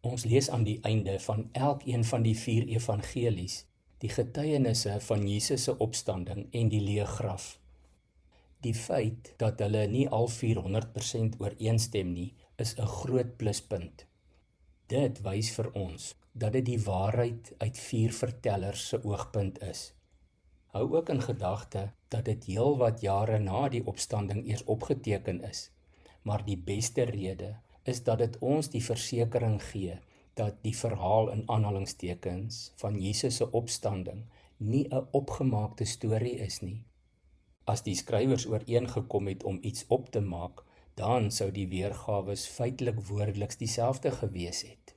Ons lees aan die einde van elkeen van die 4 evangelies die getuienisse van Jesus se opstanding en die leë graf. Die feit dat hulle nie al 400% ooreenstem nie, is 'n groot pluspunt. Dit wys vir ons dat dit die waarheid uit 4 vertellers se oogpunt is. Hou ook in gedagte dat dit heelwat jare na die opstanding eers opgeteken is, maar die beste rede is dat dit ons die versekering gee dat die verhaal in aanhalingstekens van Jesus se opstanding nie 'n opgemaakte storie is nie. As die skrywers ooreengekom het om iets op te maak, dan sou die weergawes feitelik woordeliks dieselfde gewees het.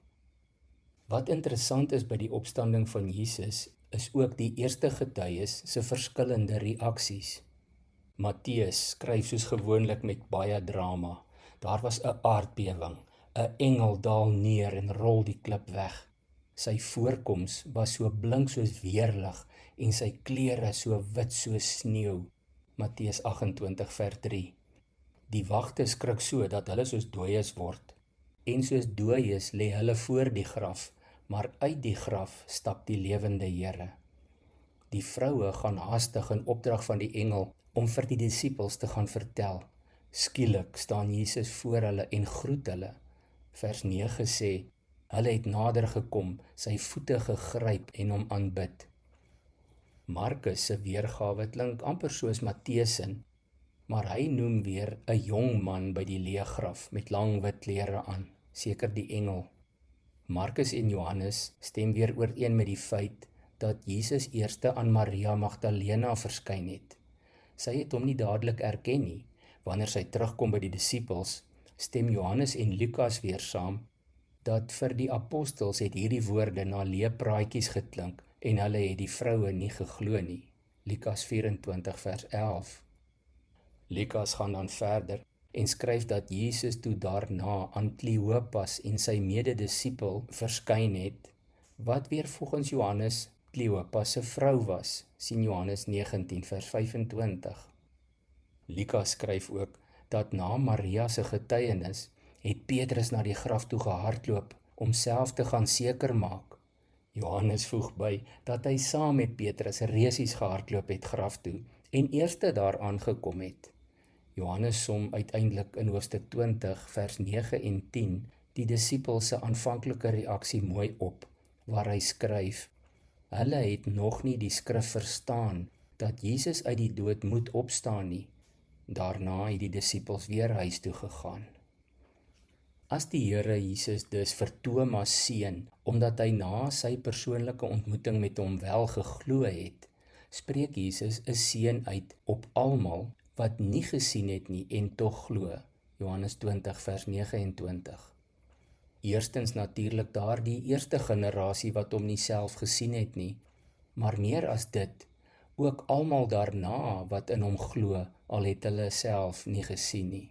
Wat interessant is by die opstanding van Jesus, is ook die eerste getuies se verskillende reaksies. Matteus skryf soos gewoonlik met baie drama. Daar was 'n aardbewing, 'n engel daal neer en rol die klip weg. Sy voorkoms was so blink soos weerlig en sy klere so wit soos sneeu. Matteus 28 vers 3. Die wagte skrik so dat hulle soos dooies word. En soos dooies lê hulle voor die graf, maar uit die graf stap die lewende Here. Die vroue gaan haastig in opdrag van die engel om vir die disippels te gaan vertel. Skielik staan Jesus voor hulle en groet hulle. Vers 9 sê, hulle het nader gekom, sy voete gegryp en hom aanbid. Markus se weergawe klink amper soos Matteus se, maar hy noem weer 'n jong man by die leë graf met lang wit klere aan, seker die engel. Markus en Johannes stem weer ooreen met die feit dat Jesus eerste aan Maria Magdalena verskyn het. Sy het hom nie dadelik erken nie. Wanneer sy terugkom by die disippels, stem Johannes en Lukas weer saam dat vir die apostels het hierdie woorde na leë praatjies geklink en hulle het die vroue nie geglo nie. Lukas 24 vers 11. Lukas gaan dan verder en skryf dat Jesus toe daarna aan Kleopas en sy mededisipel verskyn het, wat weer volgens Johannes Kleopas se vrou was, sien Johannes 19 vers 25. Lukas skryf ook dat na Maria se getuienis het Petrus na die graf toe gehardloop om self te gaan seker maak. Johannes voeg by dat hy saam met Petrus resies gehardloop het graf toe en eerste daar aangekom het. Johannes som uiteindelik in hoofstuk 20 vers 9 en 10 die disippels se aanvanklike reaksie mooi op, waar hy skryf: hulle het nog nie die skrif verstaan dat Jesus uit die dood moet opstaan nie. Daarna het die disippels weer huis toe gegaan. As die Here Jesus dus vir Thomas seën, omdat hy na sy persoonlike ontmoeting met hom wel geglo het, spreek Jesus 'n seën uit op almal wat nie gesien het nie en tog glo. Johannes 20 vers 29. Eerstens natuurlik daardie eerste generasie wat hom nie self gesien het nie, maar meer as dit, ook almal daarna wat in hom glo, al het hulle self nie gesien nie.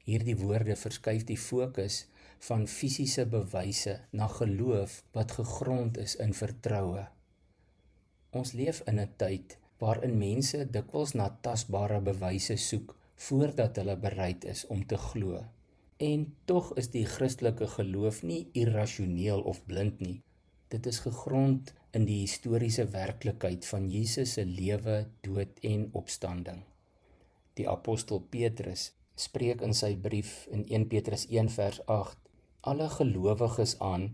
Hierdie woorde verskuif die fokus van fisiese bewyse na geloof wat gegrond is in vertroue. Ons leef in 'n tyd waarin mense dikwels na tasbare bewyse soek voordat hulle bereid is om te glo. En tog is die Christelike geloof nie irrasioneel of blind nie. Dit is gegrond in die historiese werklikheid van Jesus se lewe, dood en opstanding. Die apostel Petrus spreek in sy brief in 1 Petrus 1 vers 8 alle gelowiges aan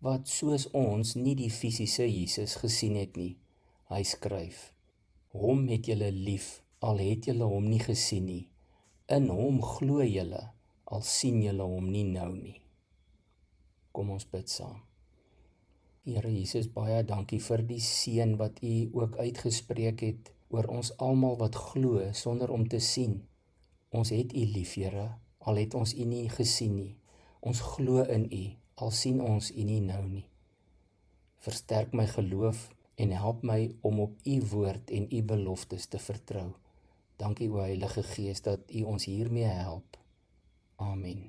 wat soos ons nie die fisiese Jesus gesien het nie. Hy skryf: hom het julle lief, al het julle hom nie gesien nie. In hom glo julle, al sien julle hom nie nou nie. Kom ons bid saam. Here Jesus, baie dankie vir die seën wat U ook uitgespreek het oor ons almal wat glo sonder om te sien. Ons het U lief, Here, al het ons U nie gesien nie. Ons glo in U, al sien ons U nie nou nie. Versterk my geloof en help my om op U woord en U beloftes te vertrou. Dankie, o Heilige Gees, dat U ons hiermee help. Amen.